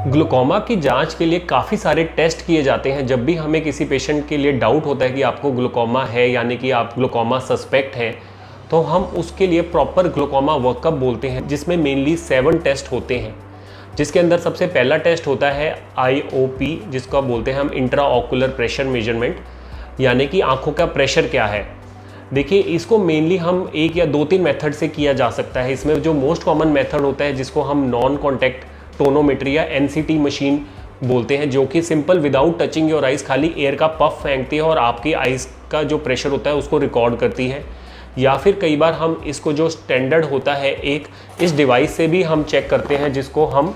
Glaucoma की जांच के लिए काफ़ी सारे टेस्ट किए जाते हैं। जब भी हमें किसी पेशेंट के लिए डाउट होता है कि आपको ग्लूकोमा है, यानी कि आप ग्लूकोमा सस्पेक्ट हैं, तो हम उसके लिए प्रॉपर ग्लूकोमा वर्कअप बोलते हैं, जिसमें मेनली 7 टेस्ट होते हैं। जिसके अंदर सबसे पहला टेस्ट होता है IOP, जिसको बोलते हैं हम इंट्रा ऑकुलर प्रेशर मेजरमेंट, यानी कि आंखों का प्रेशर क्या है। देखिए, इसको मेनली हम 1 या 2-3 मेथड से किया जा सकता है। इसमें जो मोस्ट कॉमन मेथड होता है, जिसको हम नॉन कॉन्टैक्ट टोनोमेट्री या NCT मशीन बोलते हैं, जो कि simple without touching your eyes खाली एयर का पफ फेंकती है और आपकी आइज़ का जो प्रेशर होता है उसको रिकॉर्ड करती है। या फिर कई बार हम इसको जो स्टैंडर्ड होता है एक इस डिवाइस से भी हम चेक करते हैं, जिसको हम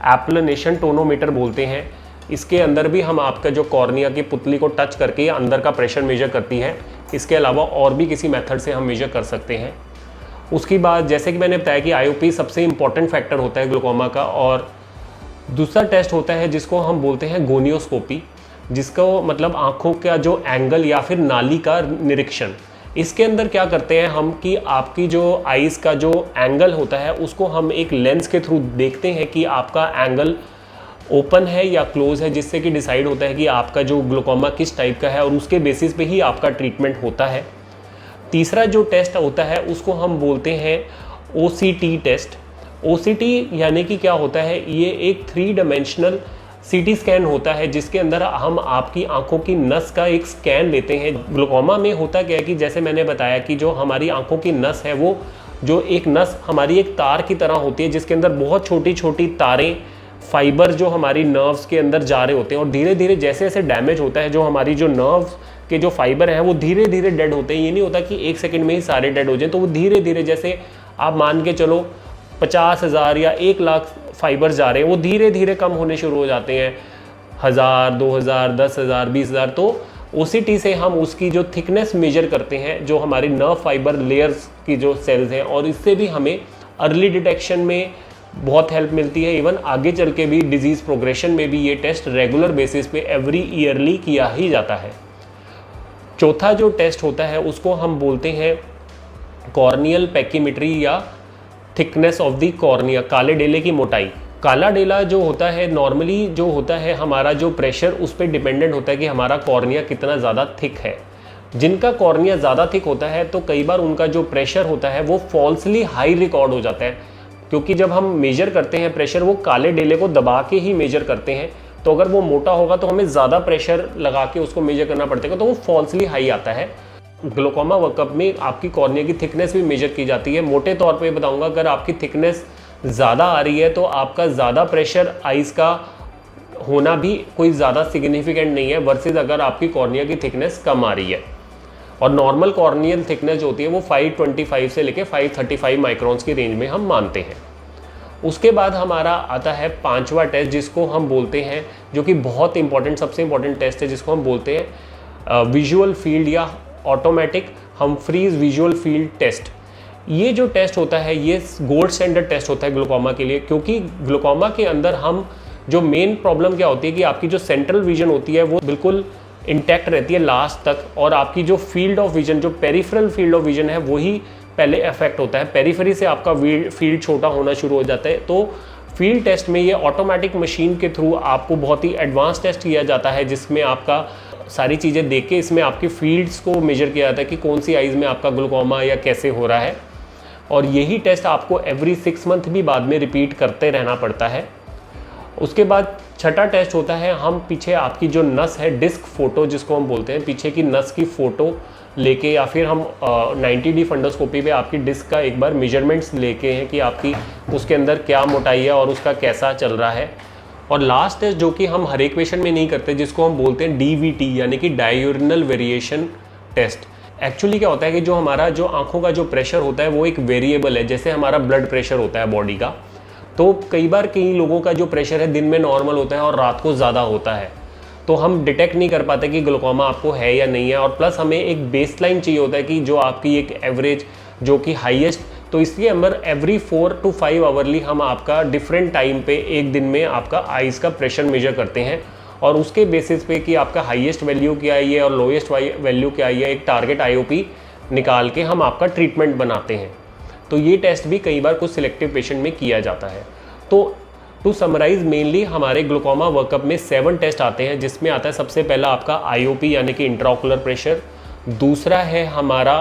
एप्लनेशन टोनोमीटर बोलते हैं। इसके अंदर भी हम आपका जो कॉर्निया की पुतली को टच करके अंदर का प्रेशर मेजर करती है। इसके अलावा और भी किसी मेथड से हम मेजर कर सकते हैं। उसके बाद जैसे कि मैंने बताया कि IOP सबसे इम्पॉर्टेंट फैक्टर होता है ग्लूकोमा का। और दूसरा टेस्ट होता है जिसको हम बोलते हैं गोनियोस्कोपी, जिसको मतलब आँखों का जो एंगल या फिर नाली का निरीक्षण। इसके अंदर क्या करते हैं हम कि आपकी जो आइज़ का जो एंगल होता है उसको हम एक लेंस के थ्रू देखते हैं कि आपका एंगल ओपन है या क्लोज है, जिससे कि डिसाइड होता है कि आपका जो ग्लूकोमा किस टाइप का है और उसके बेसिस पे ही आपका ट्रीटमेंट होता है। तीसरा जो टेस्ट होता है उसको हम बोलते हैं OCT टेस्ट। OCT यानी कि क्या होता है, ये एक 3 डायमेंशनल CT स्कैन होता है, जिसके अंदर हम आपकी आंखों की नस का एक स्कैन लेते हैं। ग्लूकोमा में होता क्या है कि जैसे मैंने बताया कि जो हमारी आंखों की नस है, वो जो एक नस हमारी एक तार की तरह होती है, जिसके अंदर बहुत छोटी छोटी तारें, फाइबर जो हमारी नर्व्स के अंदर जा रहे होते हैं। और धीरे धीरे जैसे जैसे डैमेज होता है, जो हमारी जो नर्व्स के जो फाइबर हैं वो धीरे धीरे डेड होते हैं। ये नहीं होता कि 1 सेकंड में ही सारे डेड हो जाएं, तो वो धीरे धीरे, जैसे आप मान के चलो 50,000 या 1 लाख फाइबर जा रहे हैं, वो धीरे धीरे कम होने शुरू हो जाते हैं। 1000, 2000, 10,000, 20,000। तो OCT से हम उसकी जो थिकनेस मेजर करते हैं, जो हमारी नर्व फाइबर लेयर्स की जो सेल्स हैं, और इससे भी हमें अर्ली डिटेक्शन में बहुत हेल्प मिलती है। इवन आगे चल के भी डिजीज़ प्रोग्रेशन में भी ये टेस्ट रेगुलर बेसिस पे एवरी ईयरली किया ही जाता है। चौथा जो टेस्ट होता है उसको हम बोलते हैं कॉर्नियल पैकीमेट्री या थिकनेस ऑफ द कॉर्निया, काले डेले की मोटाई। काला डेला जो होता है नॉर्मली जो होता है हमारा जो प्रेशर, उस पर डिपेंडेंट होता है कि हमारा कॉर्निया कितना ज़्यादा थिक है। जिनका कॉर्निया ज़्यादा थिक होता है तो कई बार उनका जो प्रेशर होता है वो फॉल्सली हाई रिकॉर्ड हो जाता है, क्योंकि जब हम मेजर करते हैं प्रेशर, वो काले डेले को दबा के ही मेजर करते हैं। तो अगर वो मोटा होगा तो हमें ज़्यादा प्रेशर लगा के उसको मेजर करना पड़ेगा, तो वो फॉल्सली हाई आता है। ग्लूकोमा वर्कअप में आपकी कॉर्निया की थिकनेस भी मेजर की जाती है। मोटे तौर पे बताऊंगा, अगर आपकी थिकनेस ज़्यादा आ रही है तो आपका ज़्यादा प्रेशर आइज़ का होना भी कोई ज़्यादा सिग्निफिकेंट नहीं है, वर्सेस अगर आपकी कॉर्निया की थिकनेस कम आ रही है। और नॉर्मल कॉर्नियल थिकनेस जो होती है वो 525 से लेके 535 माइक्रोन्स की रेंज में हम मानते हैं। उसके बाद हमारा आता है 5वां टेस्ट, जिसको हम बोलते हैं, जो कि बहुत इंपॉर्टेंट, सबसे इंपॉर्टेंट टेस्ट है, जिसको हम बोलते हैं विजुअल फील्ड या automatic Humphreys visual field test. ये जो टेस्ट होता है ये गोल्ड स्टैंडर्ड टेस्ट होता है ग्लूकोमा के लिए, क्योंकि ग्लूकोमा के अंदर हम जो मेन प्रॉब्लम क्या होती है कि आपकी जो सेंट्रल विजन होती है वो बिल्कुल इंटैक्ट रहती है लास्ट तक, और आपकी जो फील्ड ऑफ विजन, जो पेरिफेरल फील्ड ऑफ विजन है, वही पहले अफेक्ट होता है। पेरिफेरी से आपका फील्ड छोटा होना शुरू हो जाता है। तो फील्ड टेस्ट में ये ऑटोमेटिक मशीन के थ्रू आपको बहुत ही एडवांस टेस्ट किया जाता है, जिसमें आपका सारी चीज़ें देख के इसमें आपकी फील्ड्स को मेजर किया जाता है कि कौन सी आइज़ में आपका ग्लूकोमा या कैसे हो रहा है। और यही टेस्ट आपको एवरी 6 मंथ भी बाद में रिपीट करते रहना पड़ता है। उसके बाद छठा टेस्ट होता है, हम पीछे आपकी जो नस है, डिस्क फोटो जिसको हम बोलते हैं, पीछे की नस की फ़ोटो लेके, या फिर हम 90D फंडोस्कोपी पे आपकी डिस्क का एक बार मेजरमेंट्स लेके हैं कि आपकी उसके अंदर क्या मोटाई है और उसका कैसा चल रहा है। और लास्ट टेस्ट जो कि हम हर एक पेशेंट में नहीं करते, जिसको हम बोलते हैं DVT यानी कि डाययूरिनल वेरिएशन टेस्ट। एक्चुअली क्या होता है कि जो हमारा जो आंखों का जो प्रेशर होता है वो एक वेरिएबल है, जैसे हमारा ब्लड प्रेशर होता है बॉडी का। तो कई बार कई लोगों का जो प्रेशर है दिन में नॉर्मल होता है और रात को ज़्यादा होता है, तो हम डिटेक्ट नहीं कर पाते कि ग्लूकोमा आपको है या नहीं है। और प्लस हमें एक बेसलाइन चाहिए होता है कि जो आपकी एक एवरेज जो कि हाईएस्ट, तो इसके अंदर एवरी 4 to 5 आवरली हम आपका डिफरेंट टाइम पे एक दिन में आपका आइज़ का प्रेशर मेजर करते हैं, और उसके बेसिस पे कि आपका हाईएस्ट वैल्यू क्या आई है और लोएस्ट वैल्यू क्या आई है, एक टारगेट IOP निकाल के हम आपका ट्रीटमेंट बनाते हैं। तो ये टेस्ट भी कई बार कुछ सिलेक्टिव पेशेंट में किया जाता है। तो टू समराइज मेनली हमारे ग्लूकोमा वर्कअप में 7 टेस्ट आते हैं, जिसमें आता है सबसे पहला आपका आईओपी यानी कि इंट्राओकुलर प्रेशर। दूसरा है हमारा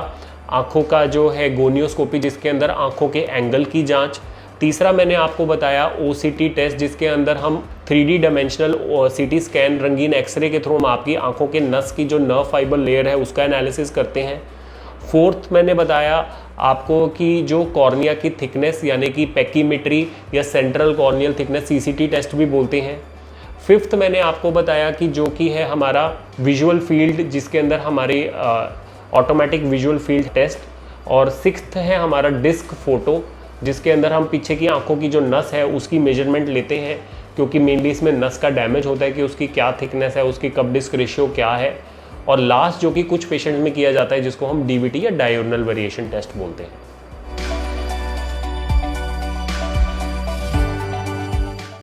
आंखों का जो है गोनियोस्कोपी, जिसके अंदर आंखों के एंगल की जांच। तीसरा मैंने आपको बताया ओसीटी टेस्ट, जिसके अंदर हम 3D डायमेंशनल सीटी स्कैन रंगीन एक्सरे के थ्रू हम आपकी आंखों के नस की जो नर्व फाइबर लेयर है उसका एनालिसिस करते हैं। फोर्थ मैंने बताया आपको कि जो कॉर्निया की थिकनेस यानी कि पैकीमेट्री या central corneal thickness CCT test भी बोलते हैं। फिफ्थ मैंने आपको बताया कि जो कि है हमारा विजुअल फील्ड, जिसके अंदर हमारी ऑटोमेटिक विजुअल फील्ड टेस्ट। और सिक्स्थ है हमारा डिस्क फोटो, जिसके अंदर हम पीछे की आंखों की जो नस है उसकी मेजरमेंट लेते हैं, क्योंकि मेनली इसमें नस का डैमेज होता है कि उसकी क्या थिकनेस है, उसकी कप डिस्क रेशियो क्या है। और लास्ट जो कि कुछ पेशेंट में किया जाता है जिसको हम डीवीटी या डायगोनल वेरिएशन टेस्ट बोलते हैं।